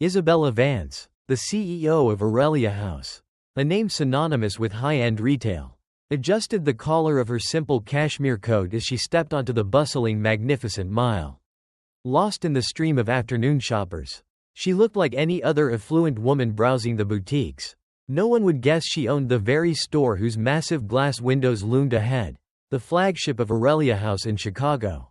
Isabella Vance, the CEO of Aurelia House, a name synonymous with high-end retail, adjusted the collar of her simple cashmere coat as she stepped onto the bustling Magnificent Mile. Lost in the stream of afternoon shoppers, she looked like any other affluent woman browsing the boutiques. No one would guess she owned the very store whose massive glass windows loomed ahead, the flagship of Aurelia House in Chicago.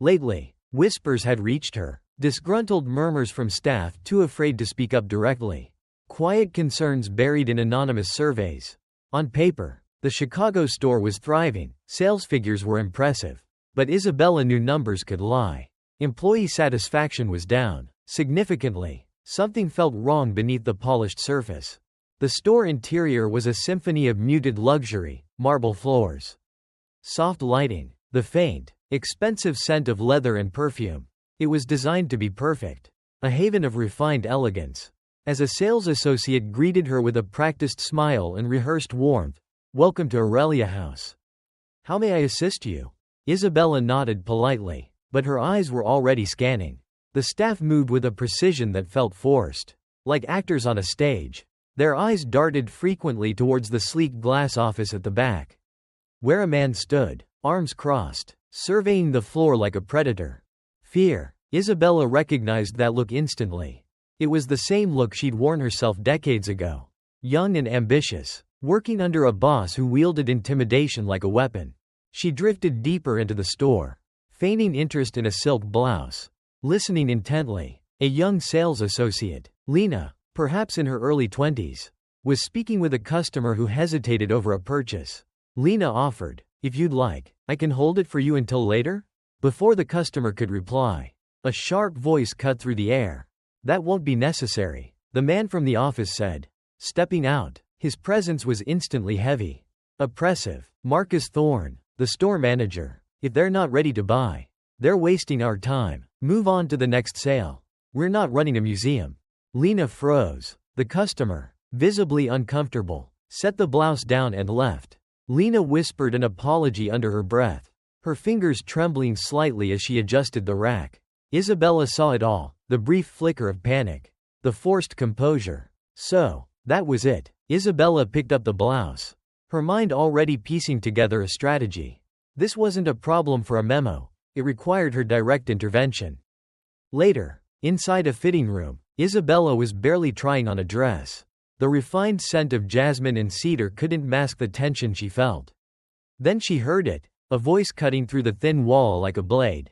Lately, whispers had reached her, disgruntled murmurs from staff too afraid to speak up directly, quiet concerns buried in anonymous surveys. On paper, the Chicago store was thriving, sales figures were impressive. But Isabella knew numbers could lie. Employee satisfaction was down, significantly. Something felt wrong beneath the polished surface. The store interior was a symphony of muted luxury, marble floors, soft lighting, the faint, expensive scent of leather and perfume. It was designed to be perfect, a haven of refined elegance. As a sales associate greeted her with a practiced smile and rehearsed warmth, "Welcome to Aurelia House. How may I assist you?" Isabella nodded politely, but her eyes were already scanning. The staff moved with a precision that felt forced, like actors on a stage. Their eyes darted frequently towards the sleek glass office at the back, where a man stood, arms crossed, surveying the floor like a predator. Fear. Isabella recognized that look instantly. It was the same look she'd worn herself decades ago. Young and ambitious, working under a boss who wielded intimidation like a weapon. She drifted deeper into the store, feigning interest in a silk blouse, listening intently. A young sales associate, Lena, perhaps in her early 20s, was speaking with a customer who hesitated over a purchase. Lena offered, "If you'd like, I can hold it for you until later?" Before the customer could reply, a sharp voice cut through the air. "That won't be necessary," the man from the office said, stepping out. His presence was instantly heavy, oppressive. "Marcus Thorne, the store manager. If they're not ready to buy, they're wasting our time. Move on to the next sale. We're not running a museum." Lena froze. The customer, visibly uncomfortable, set the blouse down and left. Lena whispered an apology under her breath, her fingers trembling slightly as she adjusted the rack. Isabella saw it all, the brief flicker of panic, the forced composure. So, that was it. Isabella picked up the blouse, her mind already piecing together a strategy. This wasn't a problem for a memo, it required her direct intervention. Later, inside a fitting room, Isabella was barely trying on a dress. The refined scent of jasmine and cedar couldn't mask the tension she felt. Then she heard it, a voice cutting through the thin wall like a blade.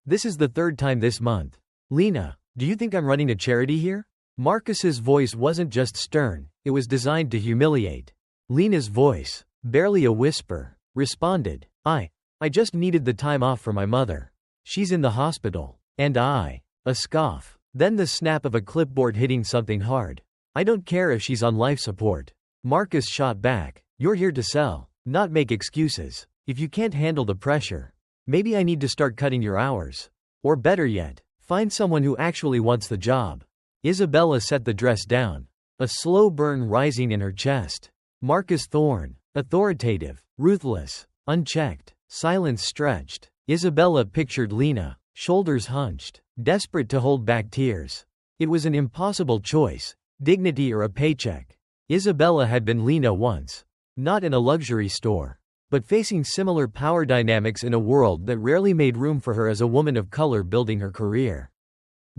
"This is the third time this month. Lena, do you think I'm running a charity here?" Marcus's voice wasn't just stern, it was designed to humiliate. Lena's voice, barely a whisper, responded, I just needed the time off for my mother. She's in the hospital. And a scoff. Then the snap of a clipboard hitting something hard. "I don't care if she's on life support." Marcus shot back, "You're here to sell, not make excuses. If you can't handle the pressure, maybe I need to start cutting your hours. Or better yet, find someone who actually wants the job." Isabella set the dress down, a slow burn rising in her chest. Marcus Thorne, authoritative, ruthless, unchecked, silence stretched. Isabella pictured Lena, shoulders hunched, desperate to hold back tears. It was an impossible choice, dignity or a paycheck. Isabella had been Lena once, not in a luxury store, but facing similar power dynamics in a world that rarely made room for her as a woman of color building her career.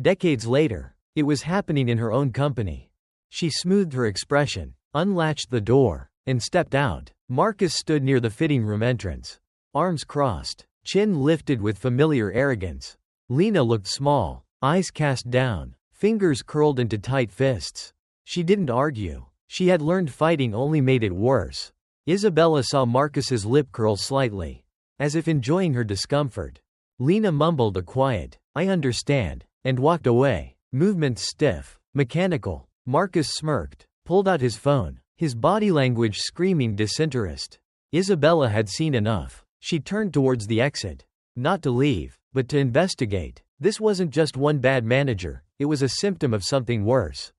Decades later, it was happening in her own company. She smoothed her expression, unlatched the door, and stepped out. Marcus stood near the fitting room entrance, arms crossed, chin lifted with familiar arrogance. Lena looked small, eyes cast down, fingers curled into tight fists. She didn't argue. She had learned fighting only made it worse. Isabella saw Marcus's lip curl slightly, as if enjoying her discomfort. Lena mumbled a quiet, "I understand," and walked away, movements stiff, mechanical. Marcus smirked, pulled out his phone, his body language screaming disinterest. Isabella had seen enough. She turned towards the exit. Not to leave, but to investigate. This wasn't just one bad manager, it was a symptom of something worse.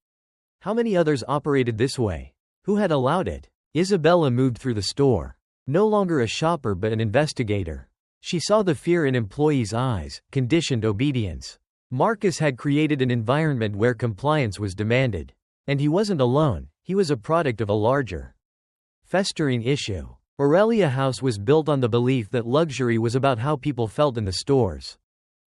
How many others operated this way? Who had allowed it? Isabella moved through the store, no longer a shopper but an investigator. She saw the fear in employees' eyes, conditioned obedience. Marcus had created an environment where compliance was demanded. And he wasn't alone, he was a product of a larger, festering issue. Aurelia House was built on the belief that luxury was about how people felt in the stores.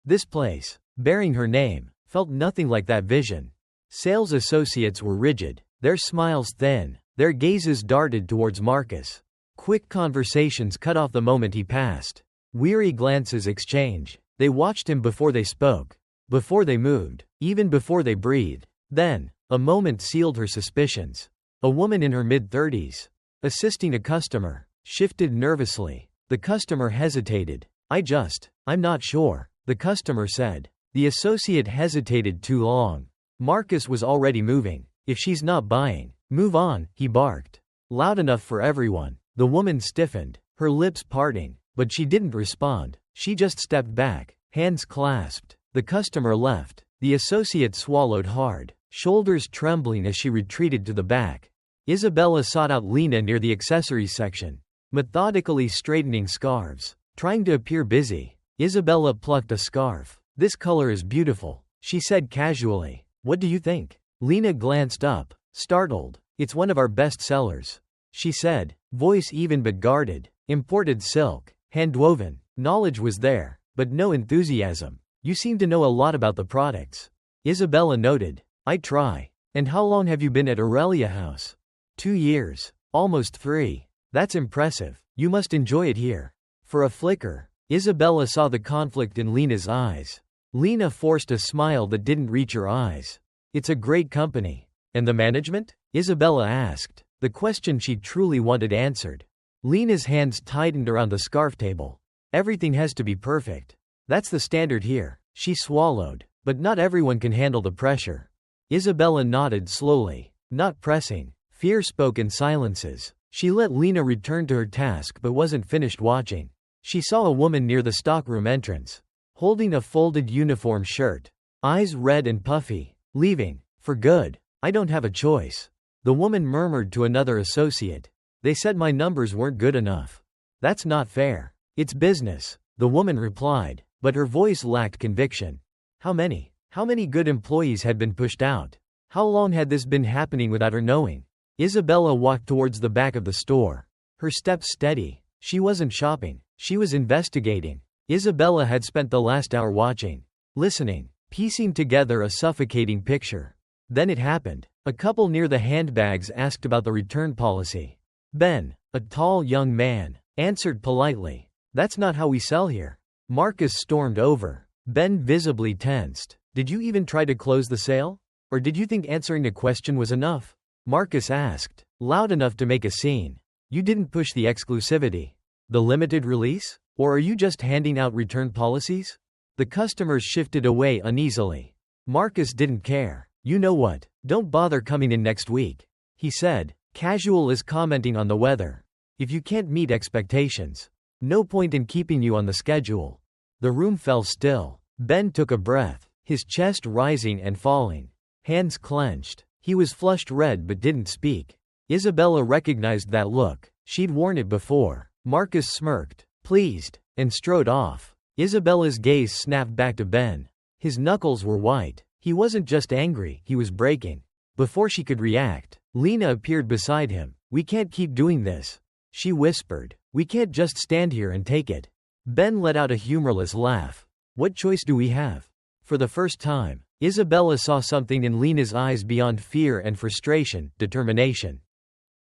This place, bearing her name, felt nothing like that vision. Sales associates were rigid, their smiles thin, their gazes darted towards Marcus. Quick conversations cut off the moment he passed. Weary glances exchange. They watched him before they spoke, before they moved, even before they breathed. Then, a moment sealed her suspicions. A woman in her mid-30s, assisting a customer, shifted nervously. The customer hesitated. I'm not sure, the customer said. The associate hesitated too long. Marcus was already moving. If she's not buying, move on, he barked. Loud enough for everyone. The woman stiffened, her lips parting, but she didn't respond. She just stepped back, hands clasped. The customer left. The associate swallowed hard, shoulders trembling as she retreated to the back. Isabella sought out Lena near the accessories section, methodically straightening scarves, trying to appear busy. Isabella plucked a scarf. This color is beautiful, she said casually. What do you think? Lena glanced up, startled. It's one of our best sellers, she said, voice even but guarded. Imported silk, handwoven. Knowledge was there, but no enthusiasm. You seem to know a lot about the products, Isabella noted. I try. And how long have you been at Aurelia House? 2 years. Almost 3. That's impressive. You must enjoy it here. For a flicker, Isabella saw the conflict in Lena's eyes. Lena forced a smile that didn't reach her eyes. It's a great company. And the management? Isabella asked, the question she truly wanted answered. Lena's hands tightened around the scarf table. Everything has to be perfect. That's the standard here. She swallowed. But not everyone can handle the pressure. Isabella nodded slowly. Not pressing. Fear spoke in silences. She let Lena return to her task but wasn't finished watching. She saw a woman near the stockroom entrance, holding a folded uniform shirt. Eyes red and puffy. Leaving. For good. I don't have a choice. The woman murmured to another associate. They said my numbers weren't good enough. That's not fair. It's business, the woman replied, but her voice lacked conviction. How many good employees had been pushed out? How long had this been happening without her knowing? Isabella walked towards the back of the store. Her steps steady. She wasn't shopping. She was investigating. Isabella had spent the last hour watching, listening, piecing together a suffocating picture. Then it happened. A couple near the handbags asked about the return policy. Ben, a tall young man, answered politely. That's not how we sell here. Marcus stormed over. Ben visibly tensed. Did you even try to close the sale? Or did you think answering a question was enough? Marcus asked, loud enough to make a scene. You didn't push the exclusivity. The limited release? Or are you just handing out return policies? The customers shifted away uneasily. Marcus didn't care. You know what? Don't bother coming in next week, he said, casual as commenting on the weather. If you can't meet expectations, no point in keeping you on the schedule. The room fell still. Ben took a breath, his chest rising and falling. Hands clenched. He was flushed red but didn't speak. Isabella recognized that look. She'd worn it before. Marcus smirked, pleased, and strode off. Isabella's gaze snapped back to Ben. His knuckles were white. He wasn't just angry, he was breaking. Before she could react, Lena appeared beside him. We can't keep doing this, she whispered. We can't just stand here and take it. Ben let out a humorless laugh. What choice do we have? For the first time, Isabella saw something in Lena's eyes beyond fear and frustration, determination.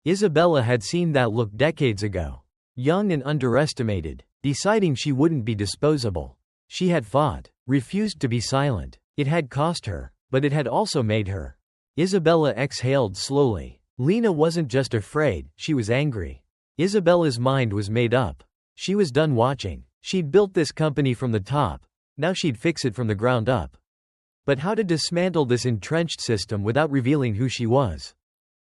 Isabella had seen that look decades ago. Young and underestimated, deciding she wouldn't be disposable. She had fought, refused to be silent. It had cost her, but it had also made her. Isabella exhaled slowly. Lena wasn't just afraid, she was angry. Isabella's mind was made up. She was done watching. She'd built this company from the top. Now she'd fix it from the ground up. But how to dismantle this entrenched system without revealing who she was?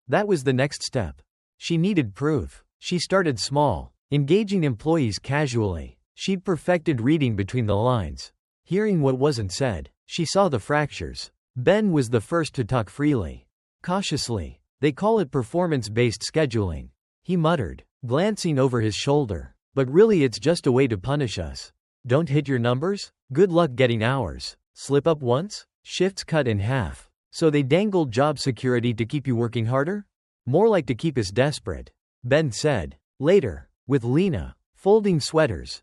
That was the next step. She needed proof. She started small, engaging employees casually. She'd perfected reading between the lines, hearing what wasn't said. She saw the fractures. Ben was the first to talk freely. Cautiously. They call it performance-based scheduling, he muttered, glancing over his shoulder. But really it's just a way to punish us. Don't hit your numbers? Good luck getting ours. Slip up once? Shifts cut in half. So they dangled job security to keep you working harder? More like to keep us desperate. Ben said. Later, with Lena, folding sweaters.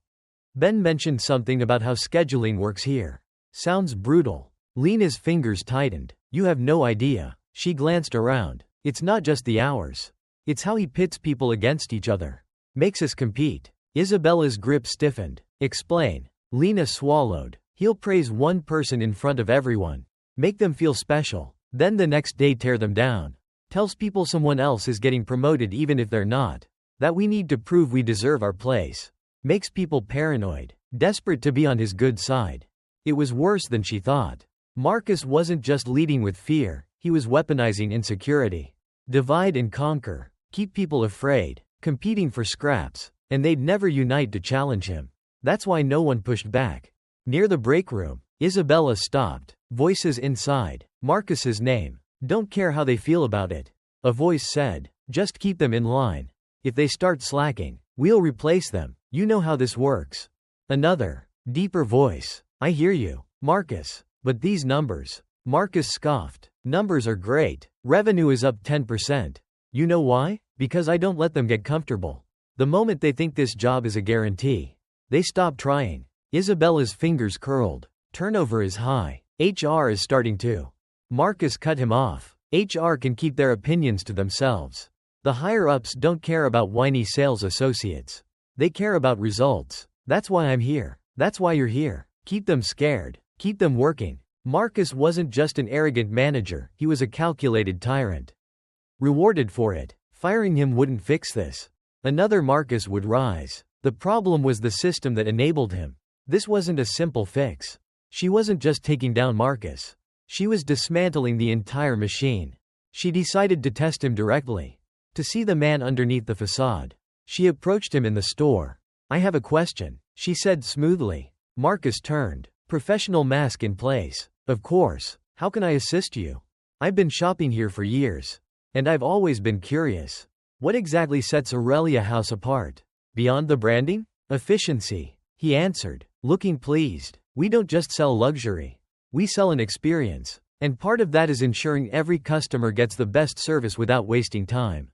Ben mentioned something about how scheduling works here. Sounds brutal. Lena's fingers tightened. You have no idea. She glanced around. It's not just the hours. It's how he pits people against each other. Makes us compete. Isabella's grip stiffened. Explain. Lena swallowed. He'll praise one person in front of everyone. Make them feel special. Then the next day tear them down. Tells people someone else is getting promoted even if they're not. That we need to prove we deserve our place. Makes people paranoid. Desperate to be on his good side. It was worse than she thought. Marcus wasn't just leading with fear, he was weaponizing insecurity. Divide and conquer. Keep people afraid. Competing for scraps. And they'd never unite to challenge him. That's why no one pushed back. Near the break room, Isabella stopped. Voices inside. Marcus's name. Don't care how they feel about it. A voice said, just keep them in line. If they start slacking, we'll replace them. You know how this works. Another, deeper voice. I hear you, Marcus. But these numbers. Marcus scoffed. Numbers are great. Revenue is up 10%. You know why? Because I don't let them get comfortable. The moment they think this job is a guarantee, they stop trying. Isabella's fingers curled. Turnover is high. HR is starting to. Marcus cut him off. HR can keep their opinions to themselves. The higher-ups don't care about whiny sales associates. They care about results. That's why I'm here. That's why you're here. Keep them scared. Keep them working. Marcus wasn't just an arrogant manager, he was a calculated tyrant. Rewarded for it. Firing him wouldn't fix this. Another Marcus would rise. The problem was the system that enabled him. This wasn't a simple fix. She wasn't just taking down Marcus. She was dismantling the entire machine. She decided to test him directly. To see the man underneath the facade. She approached him in the store. I have a question, she said smoothly. Marcus turned. Professional mask in place. Of course. How can I assist you? I've been shopping here for years. And I've always been curious. What exactly sets Aurelia House apart? Beyond the branding? Efficiency. He answered, looking pleased. We don't just sell luxury. We sell an experience. And part of that is ensuring every customer gets the best service without wasting time.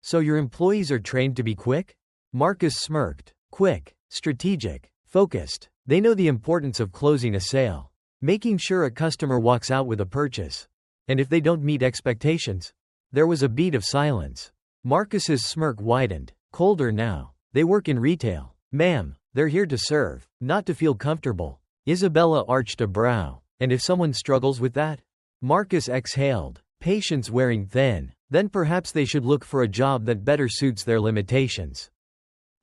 So your employees are trained to be quick? Marcus smirked. Quick, strategic, focused. They know the importance of closing a sale. Making sure a customer walks out with a purchase. And if they don't meet expectations? There was a beat of silence. Marcus's smirk widened. Colder now. They work in retail. Ma'am, they're here to serve, not to feel comfortable. Isabella arched a brow. And if someone struggles with that? Marcus exhaled. Patience wearing thin. Then perhaps they should look for a job that better suits their limitations.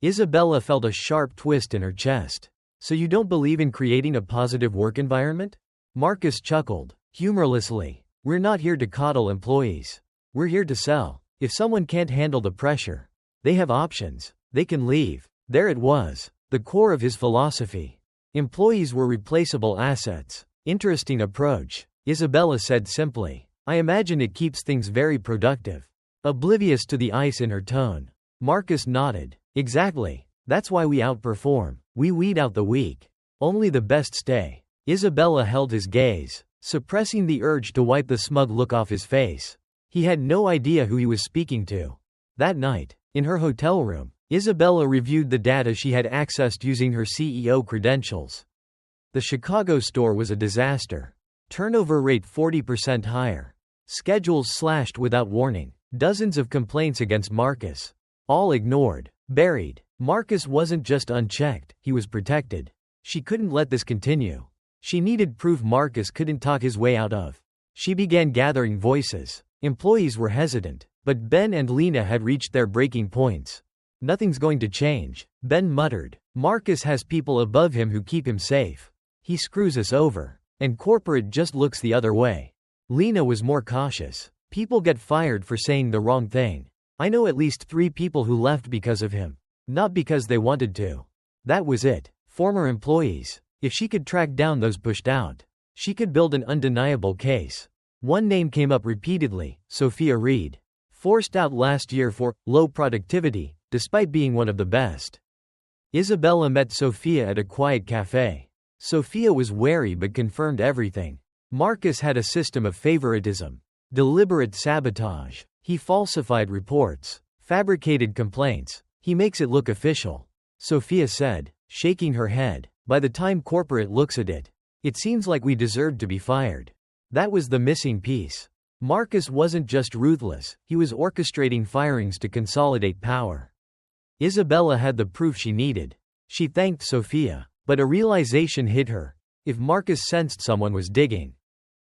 Isabella felt a sharp twist in her chest. So you don't believe in creating a positive work environment? Marcus chuckled, humorlessly. We're not here to coddle employees. We're here to sell. If someone can't handle the pressure, they have options. They can leave. There it was, the core of his philosophy. Employees were replaceable assets. Interesting approach, Isabella said simply. I imagine it keeps things very productive. Oblivious to the ice in her tone. Marcus nodded. Exactly. That's why we outperform. We weed out the weak. Only the best stay. Isabella held his gaze, suppressing the urge to wipe the smug look off his face. He had no idea who he was speaking to. That night, in her hotel room, Isabella reviewed the data she had accessed using her CEO credentials. The Chicago store was a disaster. Turnover rate 40% higher. Schedules slashed without warning. Dozens of complaints against Marcus. All ignored. Buried. Marcus wasn't just unchecked, he was protected. She couldn't let this continue. She needed proof Marcus couldn't talk his way out of. She began gathering voices. Employees were hesitant, but Ben and Lena had reached their breaking points. Nothing's going to change, Ben muttered. Marcus has people above him who keep him safe. He screws us over. And corporate just looks the other way. Lena was more cautious. People get fired for saying the wrong thing. I know at least 3 people who left because of him. Not because they wanted to. That was it. Former employees. If she could track down those pushed out, she could build an undeniable case. One name came up repeatedly, Sophia Reed. Forced out last year for low productivity, despite being one of the best. Isabella met Sophia at a quiet cafe. Sophia was wary but confirmed everything. Marcus had a system of favoritism. Deliberate sabotage. He falsified reports. Fabricated complaints. He makes it look official. Sophia said, shaking her head. By the time corporate looks at it, it seems like we deserved to be fired. That was the missing piece. Marcus wasn't just ruthless, he was orchestrating firings to consolidate power. Isabella had the proof she needed. She thanked Sophia, but a realization hit her. If Marcus sensed someone was digging,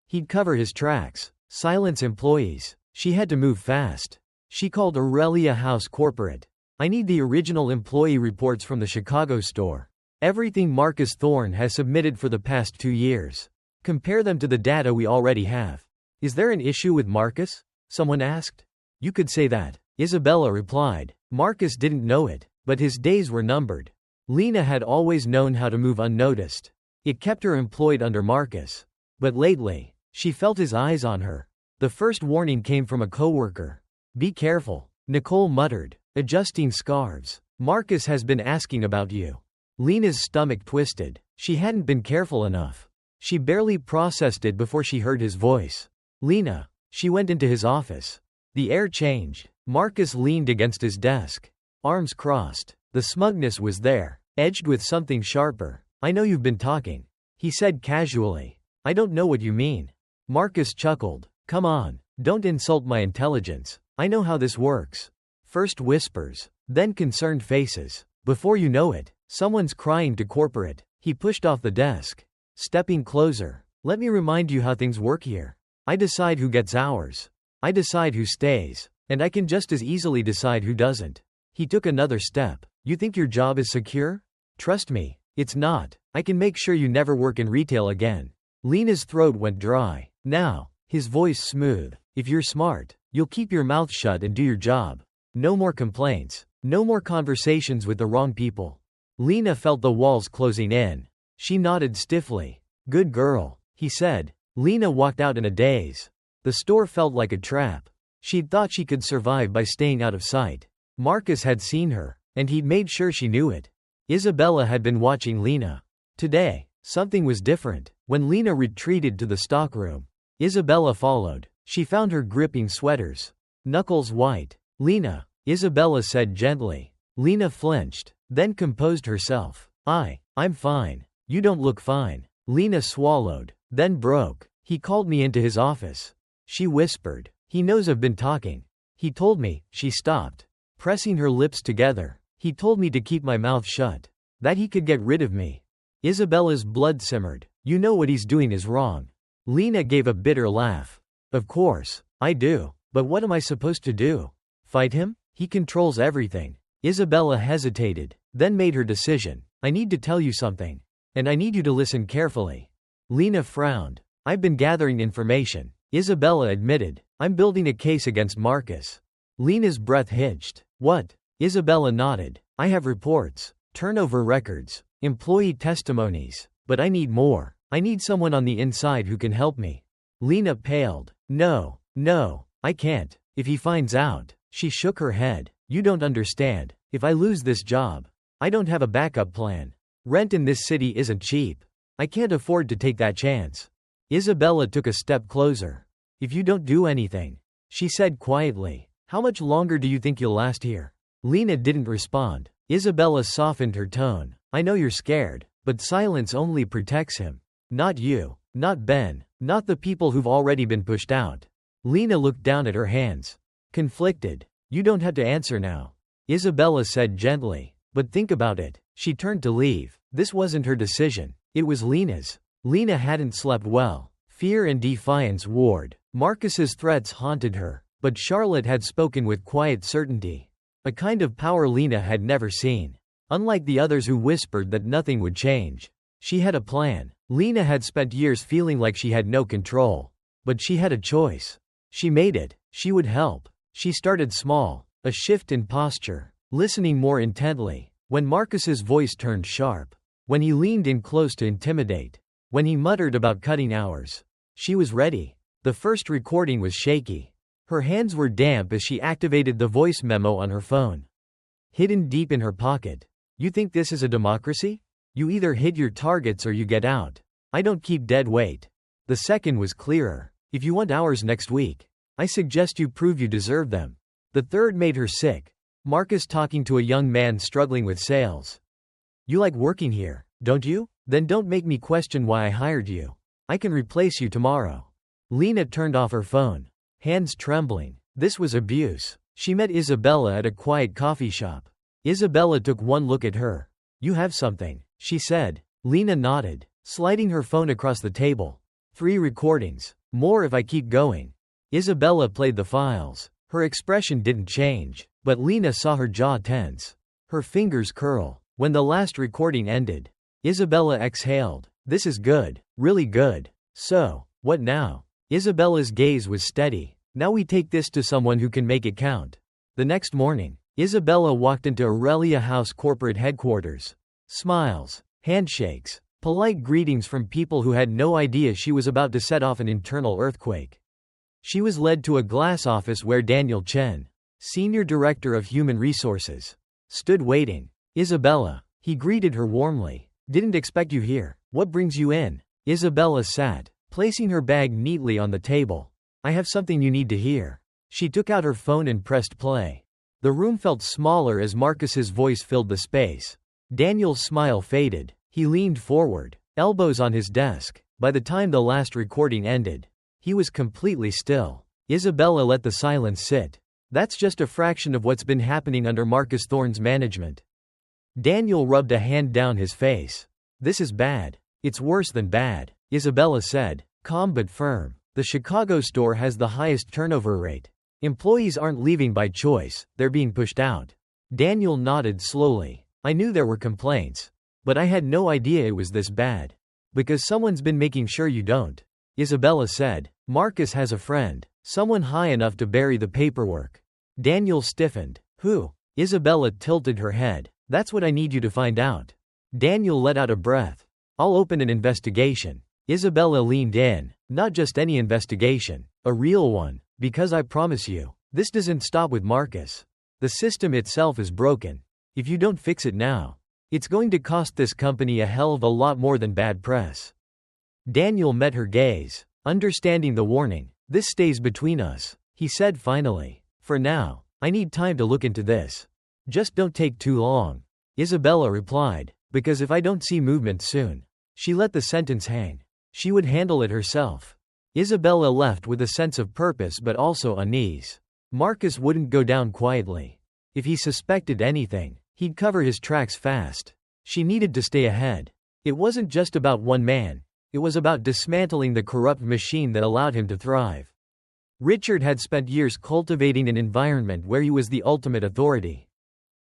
he'd cover his tracks, silence employees. She had to move fast. She called Aurelia House Corporate. I need the original employee reports from the Chicago store. Everything Marcus Thorne has submitted for the past 2 years. Compare them to the data we already have. Is there an issue with Marcus? Someone asked. You could say that, Isabella replied. Marcus didn't know it, but his days were numbered. Lena had always known how to move unnoticed. It kept her employed under Marcus. But lately, she felt his eyes on her. The first warning came from a coworker. Be careful, Nicole muttered, adjusting scarves. Marcus has been asking about you. Lena's stomach twisted. She hadn't been careful enough. She barely processed it before she heard his voice. Lena. She went into his office. The air changed. Marcus leaned against his desk. Arms crossed. The smugness was there, edged with something sharper. I know you've been talking, he said casually. I don't know what you mean. Marcus chuckled. Come on, don't insult my intelligence. I know how this works. First whispers, then concerned faces. Before you know it, someone's crying to corporate. He pushed off the desk. Stepping closer. Let me remind you how things work here. I decide who gets hours. I decide who stays. And I can just as easily decide who doesn't. He took another step. You think your job is secure? Trust me, it's not. I can make sure you never work in retail again. Lena's throat went dry. Now, his voice smooth. If you're smart, you'll keep your mouth shut and do your job. No more complaints. No more conversations with the wrong people. Lena felt the walls closing in. She nodded stiffly. Good girl, he said. Lena walked out in a daze. The store felt like a trap. She'd thought she could survive by staying out of sight. Marcus had seen her, and he'd made sure she knew it. Isabella had been watching Lena. Today, something was different. When Lena retreated to the stockroom, Isabella followed. She found her gripping sweaters, knuckles white. Lena, Isabella said gently. Lena flinched, then composed herself. I'm fine. You don't look fine. Lena swallowed, then broke. He called me into his office. She whispered. He knows I've been talking. He told me. She stopped, pressing her lips together. He told me to keep my mouth shut. That he could get rid of me. Isabella's blood simmered. You know what he's doing is wrong. Lena gave a bitter laugh. Of course, I do. But what am I supposed to do? Fight him? He controls everything. Isabella hesitated, then made her decision. I need to tell you something. And I need you to listen carefully. Lena frowned. I've been gathering information, Isabella admitted. I'm building a case against Marcus. Lena's breath hitched. What? Isabella nodded. I have reports, turnover records, employee testimonies. But I need more. I need someone on the inside who can help me. Lena paled. No, I can't. If he finds out. She shook her head. You don't understand. If I lose this job, I don't have a backup plan. Rent in this city isn't cheap. I can't afford to take that chance. Isabella took a step closer. If you don't do anything, she said quietly, how much longer do you think you'll last here? Lena didn't respond. Isabella softened her tone. I know you're scared, but silence only protects him. Not you, not Ben, not the people who've already been pushed out. Lena looked down at her hands. Conflicted. You don't have to answer now, Isabella said gently. But think about it. She turned to leave. This wasn't her decision. It was Lena's. Lena hadn't slept well. Fear and defiance warred. Marcus's threats haunted her. But Charlotte had spoken with quiet certainty. A kind of power Lena had never seen. Unlike the others who whispered that nothing would change. She had a plan. Lena had spent years feeling like she had no control. But she had a choice. She made it. She would help. She started small. A shift in posture. Listening more intently. When Marcus's voice turned sharp. When he leaned in close to intimidate. When he muttered about cutting hours. She was ready. The first recording was shaky. Her hands were damp as she activated the voice memo on her phone. Hidden deep in her pocket. You think this is a democracy? You either hit your targets or you get out. I don't keep dead weight. The second was clearer. If you want hours next week, I suggest you prove you deserve them. The third made her sick. Marcus talking to a young man struggling with sales. You like working here, don't you? Then don't make me question why I hired you. I can replace you tomorrow. Lena turned off her phone, hands trembling. This was abuse. She met Isabella at a quiet coffee shop. Isabella took one look at her. You have something, she said. Lena nodded, sliding her phone across the table. 3 recordings. More if I keep going. Isabella played the files. Her expression didn't change, but Lena saw her jaw tense. Her fingers curl. When the last recording ended, Isabella exhaled. This is good, really good. So, what now? Isabella's gaze was steady. Now we take this to someone who can make it count. The next morning, Isabella walked into Aurelia House corporate headquarters. Smiles, handshakes, polite greetings from people who had no idea she was about to set off an internal earthquake. She was led to a glass office where Daniel Chen, Senior Director of Human Resources, stood waiting. Isabella, he greeted her warmly. Didn't expect you here. What brings you in? Isabella sat, placing her bag neatly on the table. I have something you need to hear. She took out her phone and pressed play. The room felt smaller as Marcus's voice filled the space. Daniel's smile faded. He leaned forward, elbows on his desk. By the time the last recording ended, he was completely still. Isabella let the silence sit. That's just a fraction of what's been happening under Marcus Thorne's management. Daniel rubbed a hand down his face. This is bad. It's worse than bad, Isabella said, calm but firm. The Chicago store has the highest turnover rate. Employees aren't leaving by choice, they're being pushed out. Daniel nodded slowly. I knew there were complaints, but I had no idea it was this bad. Because someone's been making sure you don't, Isabella said. Marcus has a friend, someone high enough to bury the paperwork. Daniel stiffened. Who? Isabella tilted her head. That's what I need you to find out. Daniel let out a breath. I'll open an investigation. Isabella leaned in. Not just any investigation, a real one, because I promise you, this doesn't stop with Marcus. The system itself is broken. If you don't fix it now, it's going to cost this company a hell of a lot more than bad press. Daniel met her gaze, understanding the warning. This stays between us, he said finally. For now, I need time to look into this. Just don't take too long. Isabella replied, because if I don't see movement soon. She let the sentence hang. She would handle it herself. Isabella left with a sense of purpose but also unease. Marcus wouldn't go down quietly. If he suspected anything, he'd cover his tracks fast. She needed to stay ahead. It wasn't just about one man. It was about dismantling the corrupt machine that allowed him to thrive. Richard had spent years cultivating an environment where he was the ultimate authority.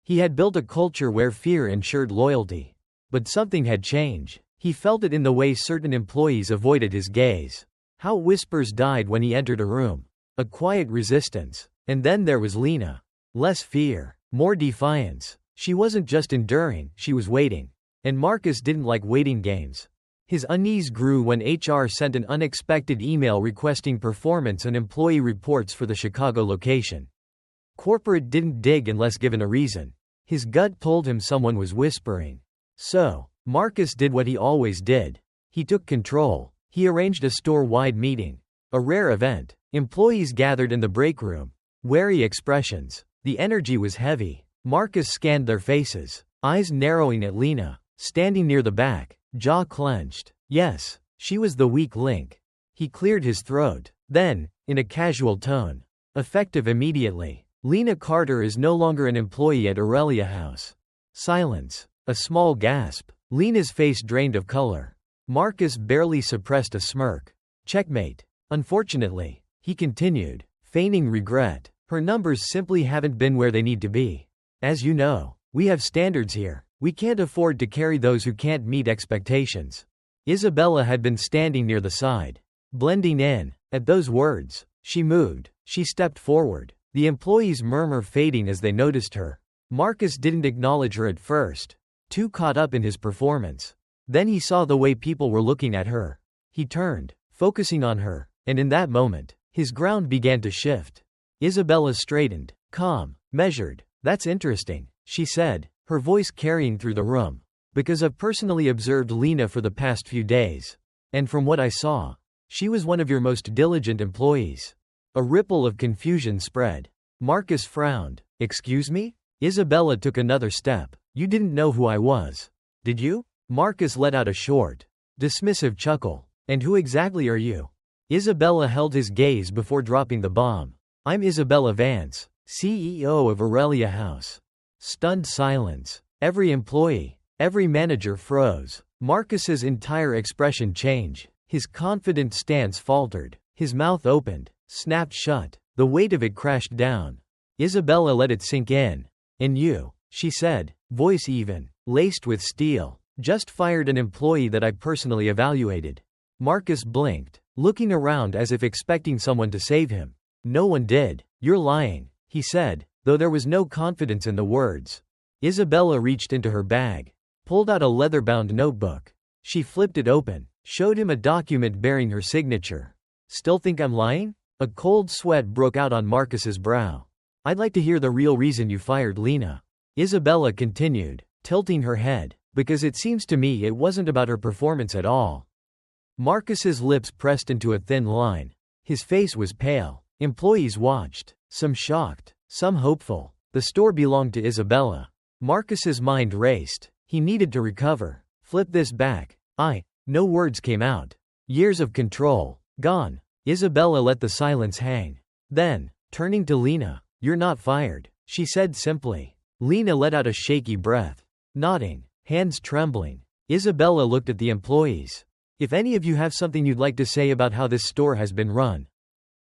He had built a culture where fear ensured loyalty. But something had changed. He felt it in the way certain employees avoided his gaze. How whispers died when he entered a room. A quiet resistance. And then there was Lena. Less fear, more defiance. She wasn't just enduring, she was waiting. And Marcus didn't like waiting games. His unease grew when HR sent an unexpected email requesting performance and employee reports for the Chicago location. Corporate didn't dig unless given a reason. His gut told him someone was whispering. So, Marcus did what he always did. He took control. He arranged a store-wide meeting. A rare event. Employees gathered in the break room. Wary expressions. The energy was heavy. Marcus scanned their faces, eyes narrowing at Lena, standing near the back, jaw clenched. Yes, she was the weak link. He cleared his throat. Then, in a casual tone, effective immediately, Lena Carter is no longer an employee at Aurelia House. Silence. A small gasp. Lena's face drained of color. Marcus barely suppressed a smirk. Checkmate. Unfortunately, he continued, feigning regret, her numbers simply haven't been where they need to be. As you know, we have standards here. We can't afford to carry those who can't meet expectations. Isabella had been standing near the side, blending in. At those words, she moved. She stepped forward, the employees' murmur fading as they noticed her. Marcus didn't acknowledge her at first, too caught up in his performance. Then he saw the way people were looking at her. He turned, focusing on her, and in that moment, his ground began to shift. Isabella straightened, calm, measured. That's interesting, she said, her voice carrying through the room. Because I've personally observed Lena for the past few days. And from what I saw, she was one of your most diligent employees. A ripple of confusion spread. Marcus frowned. Excuse me? Isabella took another step. You didn't know who I was, did you? Marcus let out a short, dismissive chuckle. And who exactly are you? Isabella held his gaze before dropping the bomb. I'm Isabella Vance, CEO of Aurelia House. Stunned silence. Every employee, every manager froze. Marcus's entire expression changed. His confident stance faltered. His mouth opened, snapped shut. The weight of it crashed down. Isabella let it sink in. And you, she said, voice even, laced with steel, just fired an employee that I personally evaluated. Marcus blinked, looking around as if expecting someone to save him. No one did. You're lying, he said, though there was no confidence in the words. Isabella reached into her bag, pulled out a leather-bound notebook. She flipped it open, showed him a document bearing her signature. Still think I'm lying? A cold sweat broke out on Marcus's brow. I'd like to hear the real reason you fired Lena. Isabella continued, tilting her head, because it seems to me it wasn't about her performance at all. Marcus's lips pressed into a thin line. His face was pale. Employees watched, some shocked, some hopeful. The store belonged to Isabella. Marcus's mind raced. He needed to recover. Flip this back. No words came out. Years of control, gone. Isabella let the silence hang. Then, turning to Lena, you're not fired, she said simply. Lena let out a shaky breath. Nodding, hands trembling. Isabella looked at the employees. If any of you have something you'd like to say about how this store has been run,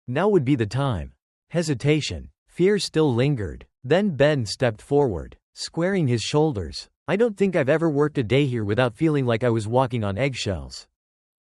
now would be the time. Hesitation. Fear still lingered. Then Ben stepped forward, squaring his shoulders. I don't think I've ever worked a day here without feeling like I was walking on eggshells,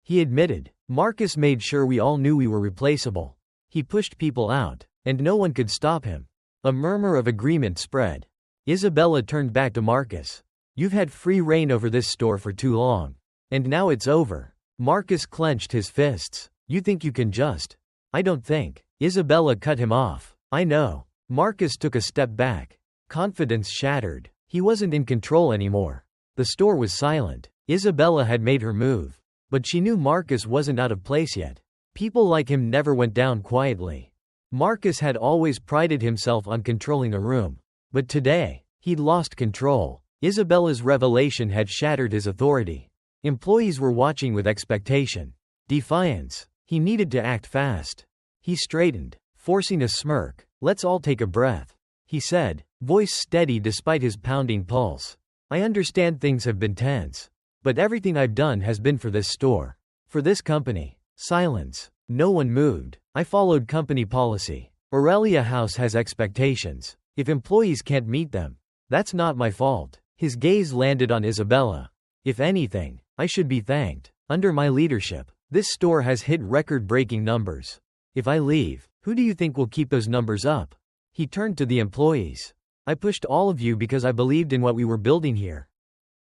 he admitted. Marcus made sure we all knew we were replaceable. He pushed people out, and no one could stop him. A murmur of agreement spread. Isabella turned back to Marcus. You've had free reign over this store for too long. And now it's over. Marcus clenched his fists. You think you can just... I don't think. Isabella cut him off. I know. Marcus took a step back. Confidence shattered. He wasn't in control anymore. The store was silent. Isabella had made her move. But she knew Marcus wasn't out of place yet. People like him never went down quietly. Marcus had always prided himself on controlling a room. But today, he'd lost control. Isabella's revelation had shattered his authority. Employees were watching with expectation. Defiance. He needed to act fast. He straightened, forcing a smirk. Let's all take a breath, he said, voice steady despite his pounding pulse. I understand things have been tense. But everything I've done has been for this store. For this company. Silence. No one moved. I followed company policy. Aurelia House has expectations. If employees can't meet them, that's not my fault. His gaze landed on Isabella. If anything, I should be thanked. Under my leadership, this store has hit record-breaking numbers. If I leave, who do you think will keep those numbers up? He turned to the employees. I pushed all of you because I believed in what we were building here.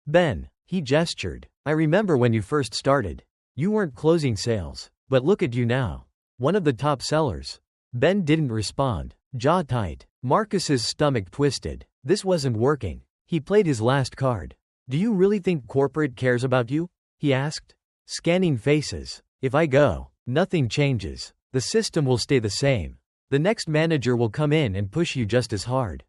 Ben, he gestured. I remember when you first started. You weren't closing sales, but look at you now. One of the top sellers. Ben didn't respond, jaw tight. Marcus's stomach twisted. This wasn't working. He played his last card. Do you really think corporate cares about you? He asked. Scanning faces. If I go, nothing changes. The system will stay the same. The next manager will come in and push you just as hard.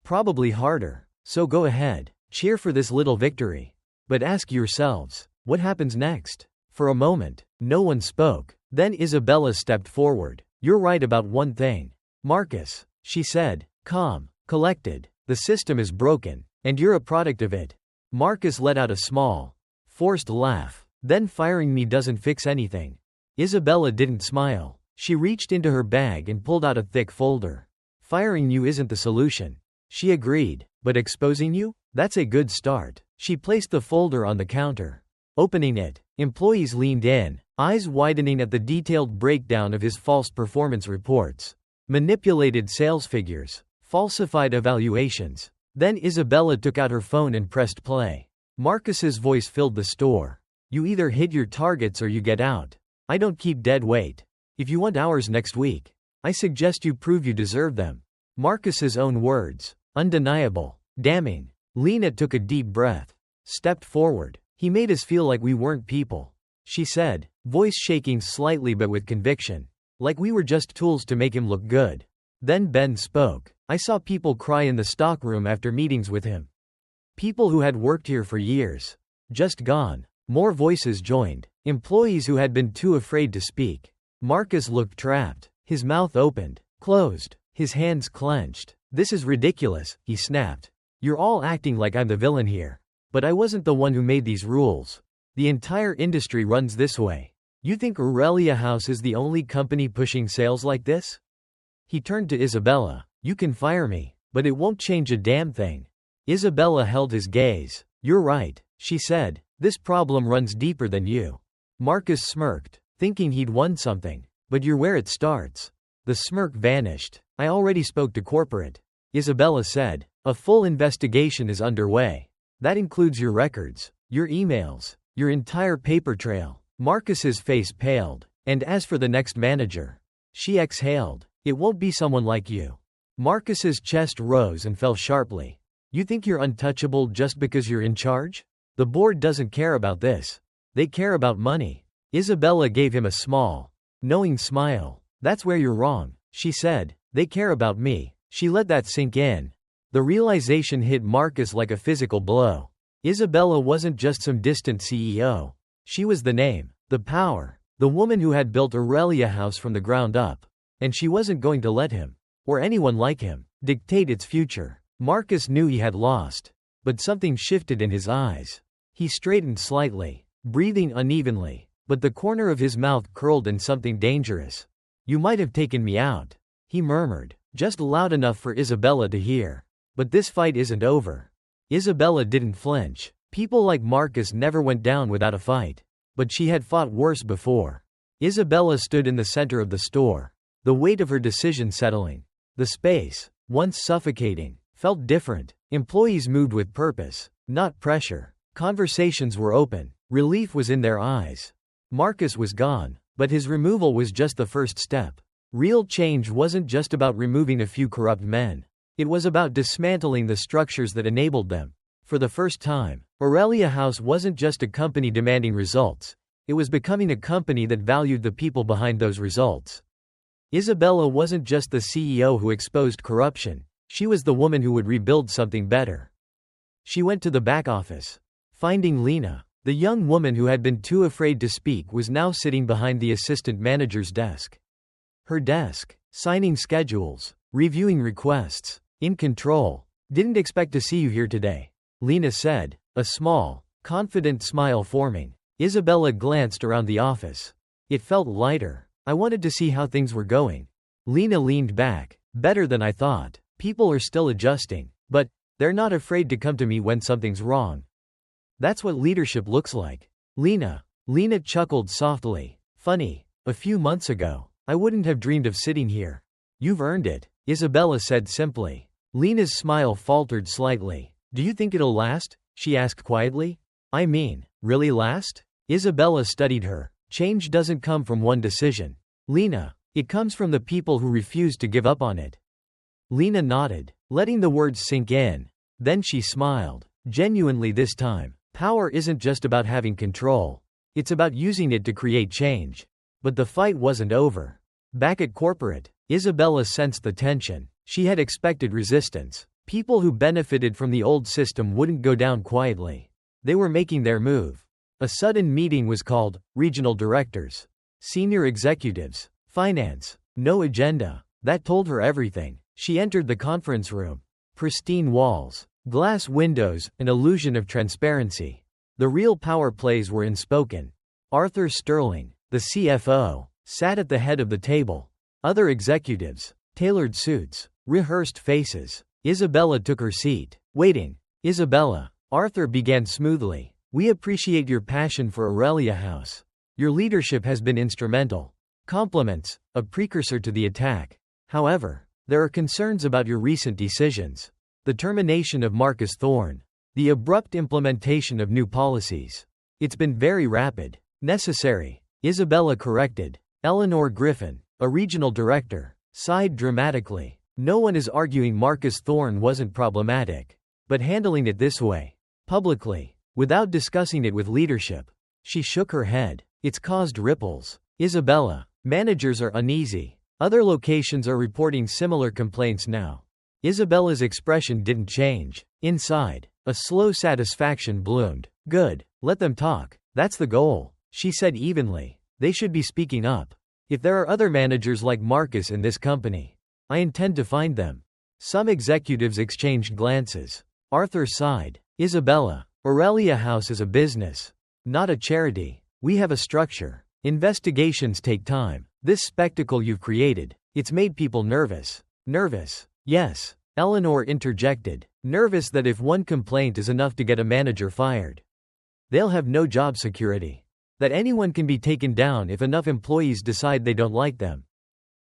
Probably harder. So go ahead. Cheer for this little victory. But ask yourselves, what happens next? For a moment, no one spoke. Then Isabella stepped forward. You're right about one thing, Marcus, she said, calm, collected. The system is broken, and you're a product of it. Marcus let out a small, forced laugh. Then firing me doesn't fix anything. Isabella didn't smile. She reached into her bag and pulled out a thick folder. Firing you isn't the solution, she agreed, but exposing you? That's a good start. She placed the folder on the counter. Opening it, employees leaned in, eyes widening at the detailed breakdown of his false performance reports. Manipulated sales figures, falsified evaluations. Then Isabella took out her phone and pressed play. Marcus's voice filled the store. You either hit your targets or you get out. I don't keep dead weight. If you want hours next week, I suggest you prove you deserve them. Marcus's own words. Undeniable. Damning. Lena took a deep breath. stepped forward. He made us feel like we weren't people, she said, voice shaking slightly but with conviction. Like we were just tools to make him look good. Then Ben spoke. I saw people cry in the stockroom after meetings with him. People who had worked here for years. Just gone. More voices joined. Employees who had been too afraid to speak. Marcus looked trapped. His mouth opened, closed, his hands clenched. This is ridiculous, he snapped. You're all acting like I'm the villain here. But I wasn't the one who made these rules. The entire industry runs this way. You think Aurelia House is the only company pushing sales like this? He turned to Isabella. You can fire me, but it won't change a damn thing. Isabella held his gaze. You're right, she said. This problem runs deeper than you. Marcus smirked, thinking he'd won something. But you're where it starts. The smirk vanished. I already spoke to corporate. Isabella said. A full investigation is underway. That includes your records, your emails, your entire paper trail. Marcus's face paled. And as for the next manager, she exhaled. It won't be someone like you. Marcus's chest rose and fell sharply. You think you're untouchable just because you're in charge? The board doesn't care about this. They care about money. Isabella gave him a small, knowing smile. That's where you're wrong, she said. They care about me. She let that sink in. The realization hit Marcus like a physical blow. Isabella wasn't just some distant CEO. She was the name, the power, the woman who had built Aurelia House from the ground up. And she wasn't going to let him, or anyone like him, dictate its future. Marcus knew he had lost. But something shifted in his eyes. He straightened slightly, breathing unevenly, but the corner of his mouth curled in something dangerous. You might have taken me out, he murmured, just loud enough for Isabella to hear. But this fight isn't over. Isabella didn't flinch. People like Marcus never went down without a fight. But she had fought worse before. Isabella stood in the center of the store, the weight of her decision settling. The space, once suffocating, felt different. Employees moved with purpose, not pressure. Conversations were open. Relief was in their eyes. Marcus was gone, but his removal was just the first step. Real change wasn't just about removing a few corrupt men. It was about dismantling the structures that enabled them. For the first time, Aurelia House wasn't just a company demanding results. It was becoming a company that valued the people behind those results. Isabella wasn't just the CEO who exposed corruption. She was the woman who would rebuild something better. She went to the back office. Finding Lena, the young woman who had been too afraid to speak, was now sitting behind the assistant manager's desk. Her desk, signing schedules, reviewing requests, in control. Didn't expect to see you here today, Lena said, a small, confident smile forming. Isabella glanced around the office. It felt lighter. I wanted to see how things were going. Lena leaned back. Better than I thought. People are still adjusting, but they're not afraid to come to me when something's wrong. That's what leadership looks like. Lena chuckled softly. Funny, a few months ago, I wouldn't have dreamed of sitting here. You've earned it, Isabella said simply. Lena's smile faltered slightly. Do you think it'll last? She asked quietly. I mean, really last? Isabella studied her. Change doesn't come from one decision, Lena. It comes from the people who refuse to give up on it. Lena nodded, letting the words sink in. Then she smiled. Genuinely this time. Power isn't just about having control. It's about using it to create change. But the fight wasn't over. Back at corporate, Isabella sensed the tension. She had expected resistance. People who benefited from the old system wouldn't go down quietly. They were making their move. A sudden meeting was called. Regional directors, senior executives, finance. No agenda. That told her everything. She entered the conference room. Pristine walls, glass windows, an illusion of transparency. The real power plays were unspoken. Arthur Sterling, the CFO, sat at the head of the table. Other executives, tailored suits, rehearsed faces. Isabella took her seat. Waiting. Isabella, Arthur began smoothly. We appreciate your passion for Aurelia House. Your leadership has been instrumental. Compliments, a precursor to the attack. However, there are concerns about your recent decisions. The termination of Marcus Thorne. The abrupt implementation of new policies. It's been very rapid. Necessary. Isabella corrected. Eleanor Griffin, a regional director, sighed dramatically. No one is arguing Marcus Thorne wasn't problematic. But handling it this way, publicly, without discussing it with leadership. She shook her head. It's caused ripples. Isabella, managers are uneasy. Other locations are reporting similar complaints now. Isabella's expression didn't change. Inside, a slow satisfaction bloomed. Good, let them talk. That's the goal, she said evenly. They should be speaking up. If there are other managers like Marcus in this company, I intend to find them. Some executives exchanged glances. Arthur sighed. Isabella, Aurelia House is a business, not a charity. We have a structure. Investigations take time. This spectacle you've created, it's made people nervous. Nervous? Yes, Eleanor interjected. Nervous that if one complaint is enough to get a manager fired, they'll have no job security. That anyone can be taken down if enough employees decide they don't like them.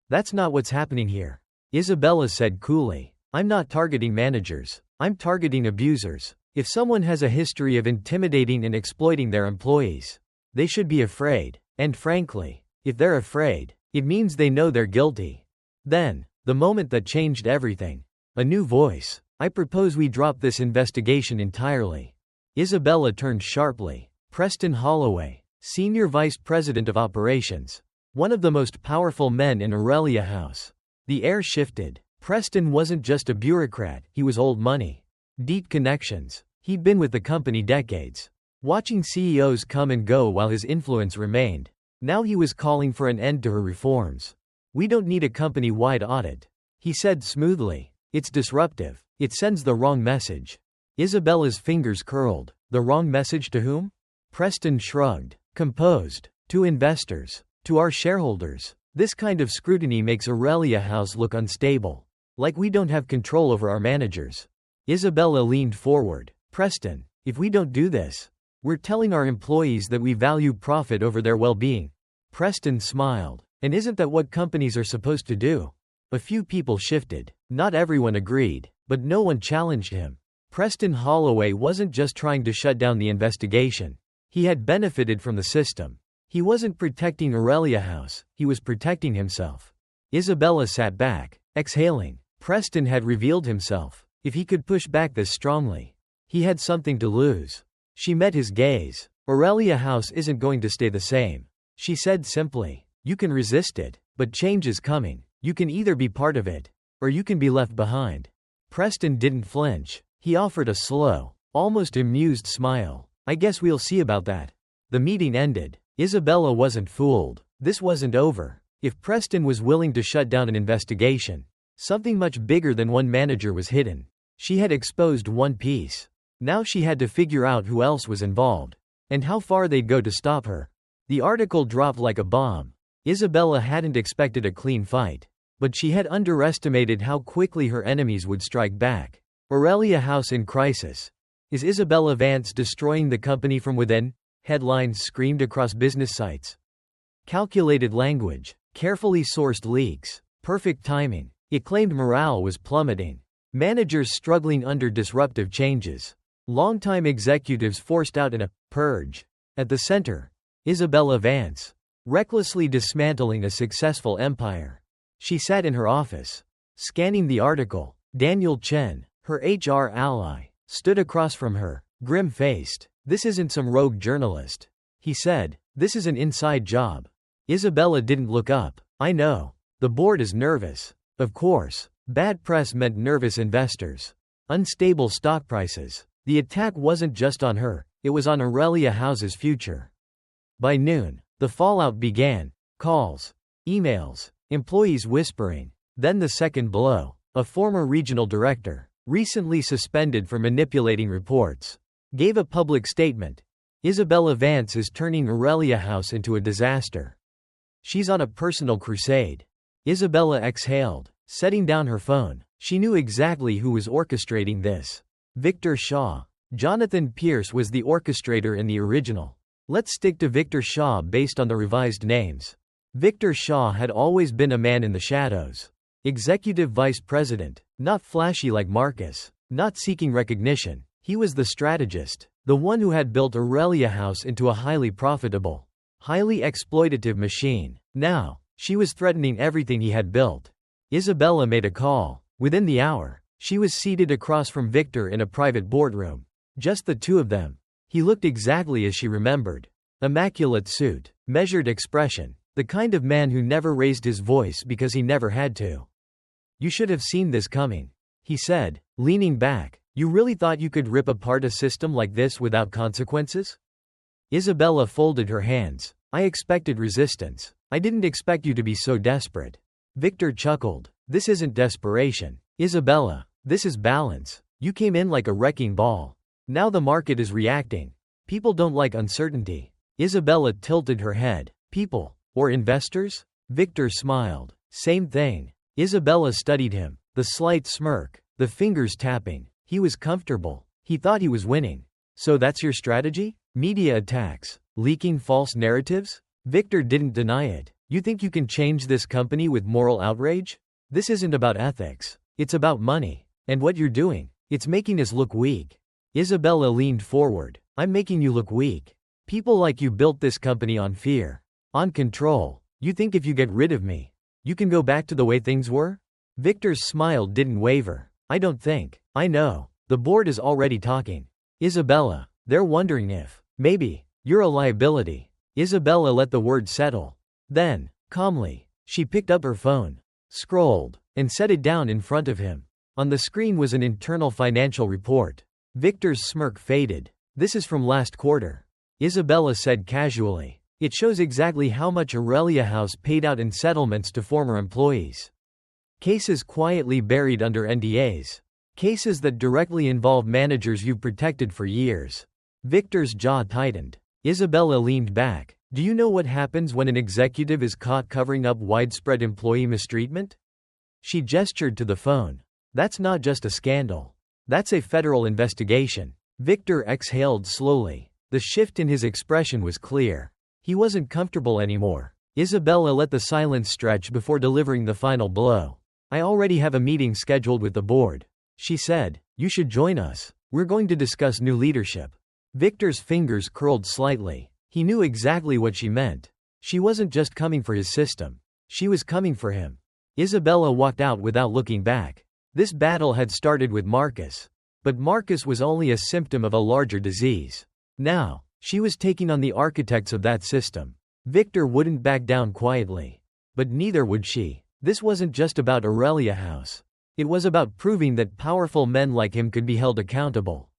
That's not what's happening here, Isabella said coolly. I'm not targeting managers. I'm targeting abusers. If someone has a history of intimidating and exploiting their employees, they should be afraid. And frankly, if they're afraid, it means they know they're guilty. Then, the moment that changed everything. A new voice. I propose we drop this investigation entirely. Isabella turned sharply. Preston Holloway, Senior Vice President of Operations. One of the most powerful men in Aurelia House. The air shifted. Preston wasn't just a bureaucrat, he was old money. Deep connections. He'd been with the company decades, watching CEOs come and go while his influence remained. Now he was calling for an end to her reforms. We don't need a company-wide audit, he said smoothly. It's disruptive. It sends the wrong message. Isabella's fingers curled. The wrong message to whom? Preston shrugged. Composed. To investors. To our shareholders. This kind of scrutiny makes Aurelia House look unstable. Like we don't have control over our managers. Isabella leaned forward. Preston, if we don't do this, we're telling our employees that we value profit over their well-being. Preston smiled. And isn't that what companies are supposed to do? A few people shifted. Not everyone agreed, but no one challenged him. Preston Holloway wasn't just trying to shut down the investigation. He had benefited from the system. He wasn't protecting Aurelia House, he was protecting himself. Isabella sat back, exhaling. Preston had revealed himself. If he could push back this strongly, he had something to lose. She met his gaze. Aurelia House isn't going to stay the same, she said simply. You can resist it, but change is coming. You can either be part of it, or you can be left behind. Preston didn't flinch. He offered a slow, almost amused smile. I guess we'll see about that. The meeting ended. Isabella wasn't fooled. This wasn't over. If Preston was willing to shut down an investigation, something much bigger than one manager was hidden. She had exposed one piece. Now she had to figure out who else was involved, and how far they'd go to stop her. The article dropped like a bomb. Isabella hadn't expected a clean fight, but she had underestimated how quickly her enemies would strike back. Aurelia House in crisis. Is Isabella Vance destroying the company from within? Headlines screamed across business sites. Calculated language, carefully sourced leaks, perfect timing. It claimed morale was plummeting. Managers struggling under disruptive changes. Longtime executives forced out in a purge. At the center, Isabella Vance, recklessly dismantling a successful empire. She sat in her office, scanning the article. Daniel Chen, her HR ally, stood across from her, grim-faced. This isn't some rogue journalist, he said. This is an inside job. Isabella didn't look up. I know. The board is nervous. Of course. Bad press meant nervous investors. Unstable stock prices. The attack wasn't just on her, it was on Aurelia House's future. By noon, the fallout began. Calls, emails, employees whispering. Then the second blow. A former regional director, recently suspended for manipulating reports, gave a public statement. Isabella Vance is turning Aurelia House into a disaster. She's on a personal crusade. Isabella exhaled, setting down her phone. She knew exactly who was orchestrating this. Victor Shaw. Jonathan Pierce was the orchestrator in the original. Let's stick to Victor Shaw based on the revised names. Victor Shaw had always been a man in the shadows. Executive Vice President. Not flashy like Marcus. Not seeking recognition. He was the strategist. The one who had built Aurelia House into a highly profitable, highly exploitative machine. Now, she was threatening everything he had built. Isabella made a call. Within the hour, she was seated across from Victor in a private boardroom. Just the two of them. He looked exactly as she remembered. Immaculate suit, measured expression, the kind of man who never raised his voice because he never had to. "You should have seen this coming," he said, leaning back. "You really thought you could rip apart a system like this without consequences?" Isabella folded her hands. "I expected resistance. I didn't expect you to be so desperate." Victor chuckled. "This isn't desperation, Isabella. This is balance. You came in like a wrecking ball. Now the market is reacting. People don't like uncertainty." Isabella tilted her head. "People? Or investors?" Victor smiled. "Same thing." Isabella studied him. The slight smirk, the fingers tapping. He was comfortable. He thought he was winning. "So that's your strategy? Media attacks? Leaking false narratives?" Victor didn't deny it. "You think you can change this company with moral outrage? This isn't about ethics. It's about money. And what you're doing, it's making us look weak." Isabella leaned forward. "I'm making you look weak. People like you built this company on fear. On control. You think if you get rid of me, you can go back to the way things were?" Victor's smile didn't waver. "I don't think. I know. The board is already talking. Isabella, they're wondering if, maybe, you're a liability." Isabella let the word settle. Then, calmly, she picked up her phone, scrolled, and set it down in front of him. On the screen was an internal financial report. Victor's smirk faded. "This is from last quarter," Isabella said casually. "It shows exactly how much Aurelia House paid out in settlements to former employees. Cases quietly buried under NDAs. Cases that directly involve managers you've protected for years." Victor's jaw tightened. Isabella leaned back. "Do you know what happens when an executive is caught covering up widespread employee mistreatment?" She gestured to the phone. "That's not just a scandal. That's a federal investigation." Victor exhaled slowly. The shift in his expression was clear. He wasn't comfortable anymore. Isabella let the silence stretch before delivering the final blow. "I already have a meeting scheduled with the board," she said. "You should join us. We're going to discuss new leadership." Victor's fingers curled slightly. He knew exactly what she meant. She wasn't just coming for his system. She was coming for him. Isabella walked out without looking back. This battle had started with Marcus. But Marcus was only a symptom of a larger disease. Now, she was taking on the architects of that system. Victor wouldn't back down quietly. But neither would she. This wasn't just about Aurelia House. It was about proving that powerful men like him could be held accountable.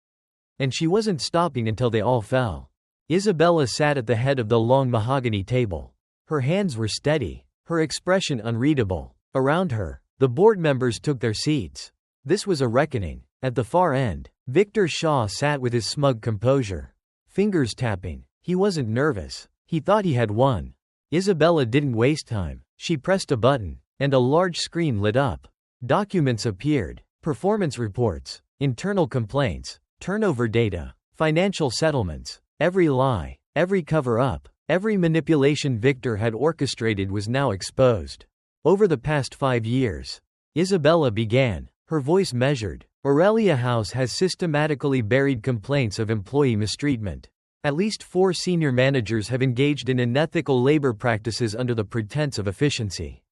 And she wasn't stopping until they all fell. Isabella sat at the head of the long mahogany table. Her hands were steady, her expression unreadable. Around her, the board members took their seats. This was a reckoning. At the far end, Victor Shaw sat with his smug composure. Fingers tapping. He wasn't nervous. He thought he had won. Isabella didn't waste time. She pressed a button, and a large screen lit up. Documents appeared. Performance reports, internal complaints, turnover data, financial settlements. Every lie, every cover-up, every manipulation Victor had orchestrated was now exposed. Over the past 5 years, Isabella began, her voice measured. Aurelia House has systematically buried complaints of employee mistreatment. At least 4 senior managers have engaged in unethical labor practices under the pretense of efficiency.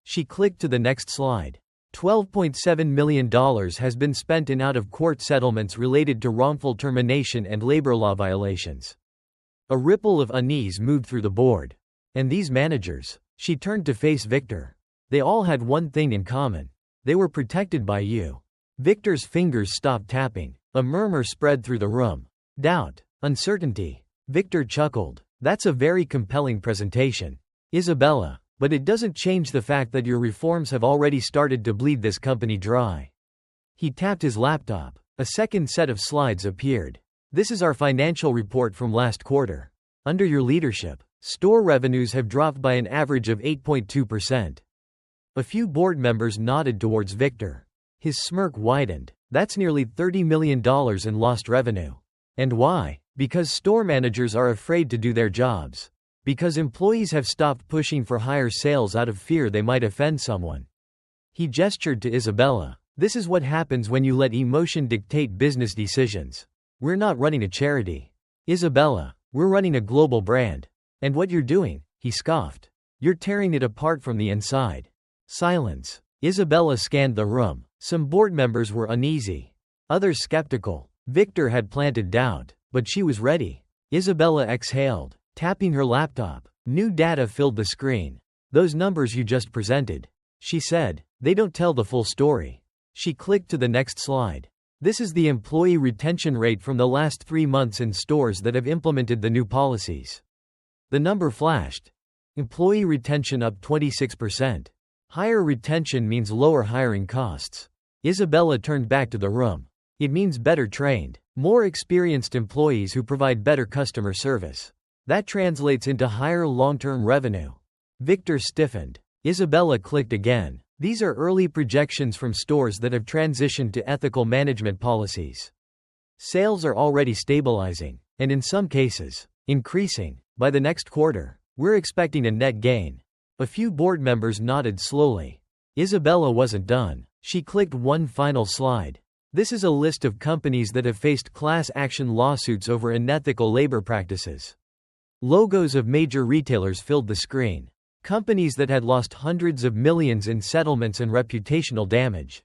She clicked to the next slide. $12.7 million has been spent in out-of-court settlements related to wrongful termination and labor law violations. A ripple of unease moved through the board. And these managers, she turned to face Victor. They all had one thing in common. They were protected by you. Victor's fingers stopped tapping. A murmur spread through the room. Doubt. Uncertainty. Victor chuckled. "That's a very compelling presentation, Isabella. But it doesn't change the fact that your reforms have already started to bleed this company dry." He tapped his laptop. A second set of slides appeared. "This is our financial report from last quarter. Under your leadership, store revenues have dropped by an average of 8.2%. A few board members nodded towards Victor. His smirk widened. "That's nearly $30 million in lost revenue. And why? Because store managers are afraid to do their jobs. Because employees have stopped pushing for higher sales out of fear they might offend someone." He gestured to Isabella. "This is what happens when you let emotion dictate business decisions. We're not running a charity, Isabella. We're running a global brand. And what you're doing," he scoffed, "you're tearing it apart from the inside." Silence. Isabella scanned the room. Some board members were uneasy. Others skeptical. Victor had planted doubt. But she was ready. Isabella exhaled, tapping her laptop. New data filled the screen. Those numbers you just presented, she said, they don't tell the full story. She clicked to the next slide. This is the employee retention rate from the last 3 months in stores that have implemented the new policies. The number flashed. Employee retention up 26%. Higher retention means lower hiring costs. Isabella turned back to the room. It means better trained, more experienced employees who provide better customer service. That translates into higher long-term revenue. Victor stiffened. Isabella clicked again. These are early projections from stores that have transitioned to ethical management policies. Sales are already stabilizing, and in some cases, increasing. By the next quarter, we're expecting a net gain. A few board members nodded slowly. Isabella wasn't done. She clicked one final slide. This is a list of companies that have faced class action lawsuits over unethical labor practices. Logos of major retailers filled the screen. Companies that had lost hundreds of millions in settlements and reputational damage.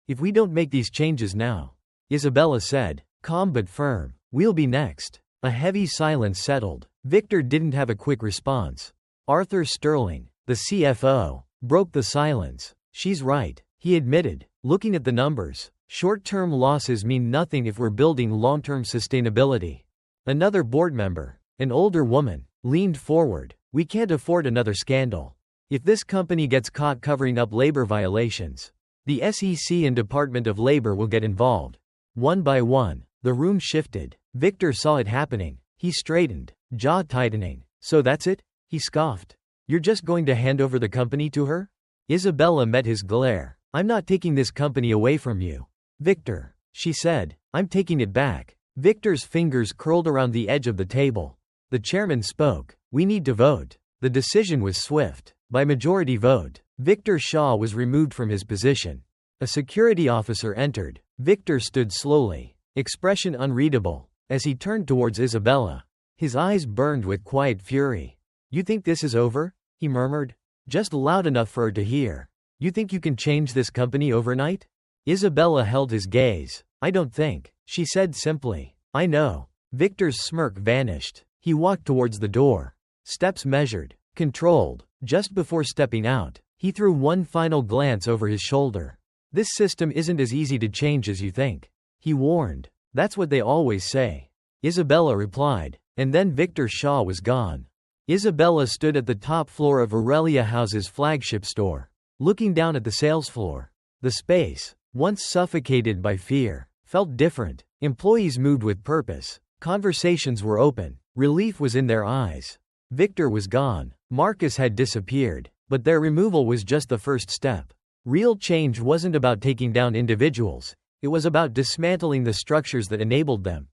If we don't make these changes now, Isabella said, calm but firm, we'll be next. A heavy silence settled. Victor didn't have a quick response. Arthur Sterling, the CFO, broke the silence. She's right, he admitted, looking at the numbers. Short-term losses mean nothing if we're building long-term sustainability. Another board member, an older woman, leaned forward. We can't afford another scandal. If this company gets caught covering up labor violations, the SEC and Department of Labor will get involved. One by one, the room shifted. Victor saw it happening. He straightened, jaw tightening. So that's it? He scoffed. You're just going to hand over the company to her? Isabella met his glare. I'm not taking this company away from you, Victor, she said. I'm taking it back. Victor's fingers curled around the edge of the table. The chairman spoke. We need to vote. The decision was swift. By majority vote, Victor Shaw was removed from his position. A security officer entered. Victor stood slowly, expression unreadable, as he turned towards Isabella. His eyes burned with quiet fury. You think this is over? He murmured, just loud enough for her to hear. You think you can change this company overnight? Isabella held his gaze. I don't think, she said simply. I know. Victor's smirk vanished. He walked towards the door. Steps measured, controlled. Just before stepping out, he threw one final glance over his shoulder. This system isn't as easy to change as you think, he warned. That's what they always say, Isabella replied. And then Victor Shaw was gone. Isabella stood at the top floor of Aurelia House's flagship store, looking down at the sales floor. The space, once suffocated by fear, felt different. Employees moved with purpose. Conversations were open. Relief was in their eyes. Victor was gone. Marcus had disappeared. But their removal was just the first step. Real change wasn't about taking down individuals. It was about dismantling the structures that enabled them.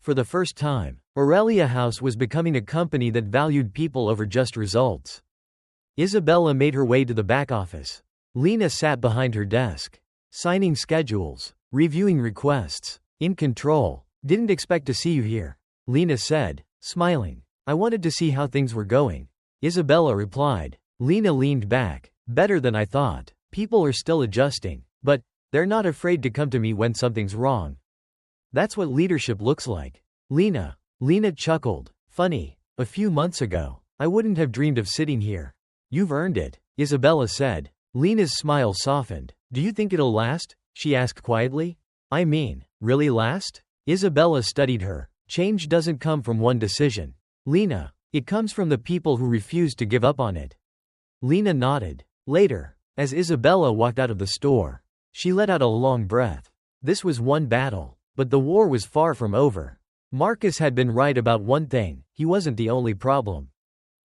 For the first time, Aurelia House was becoming a company that valued people over just results. Isabella made her way to the back office. Lena sat behind her desk, signing schedules, reviewing requests. In control. Didn't expect to see you here, Lena said, smiling. I wanted to see how things were going, Isabella replied. Lena leaned back. Better than I thought. People are still adjusting, but they're not afraid to come to me when something's wrong. That's what leadership looks like. Lena chuckled. Funny, a few months ago, I wouldn't have dreamed of sitting here. You've earned it, Isabella said. Lena's smile softened. Do you think it'll last? She asked quietly. I mean, really last? Isabella studied her. Change doesn't come from one decision, Lena. It comes from the people who refuse to give up on it. Lena nodded. Later, as Isabella walked out of the store, she let out a long breath. This was one battle, but the war was far from over. Marcus had been right about one thing: he wasn't the only problem.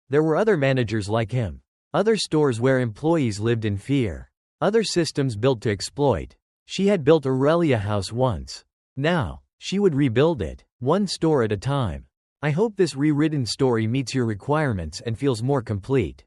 There were other managers like him. Other stores where employees lived in fear. Other systems built to exploit. She had built Aurelia House once. Now, she would rebuild it, one store at a time. I hope this rewritten story meets your requirements and feels more complete.